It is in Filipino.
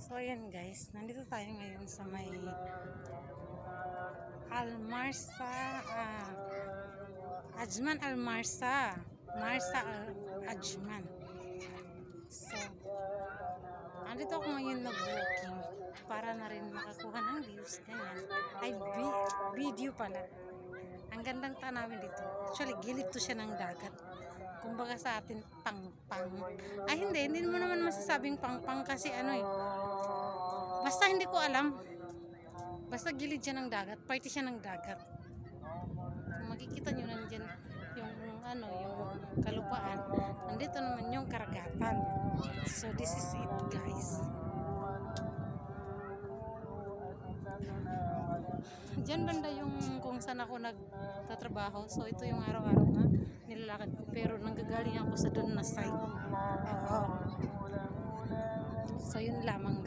So ayan guys, nandito tayo ngayon sa may Almarsa, Ajman Almarsa, Marsa Ajman. So, nandito ako ngayon nag-walking para na rin makakuha ng views, ganyan. Ay, video pala. Ang gandang tanawin dito. Actually, gilid to siya ng dagat. Kumbaga sa atin, pang-pang. Ay, hindi mo naman masasabing pang-pang kasi ano eh. Basta hindi ko alam. Basta gilid siya ng dagat, party siya ng dagat. Kung makikita nyo nandyan yung yung kalupaan. Nandito naman yung karagatan. So, this is it guys. Diyan banda yung kung saan ako nagtatrabaho. So ito yung araw-araw na nilalakad ko. Pero nanggagaling ako sa doon na side. So yun lamang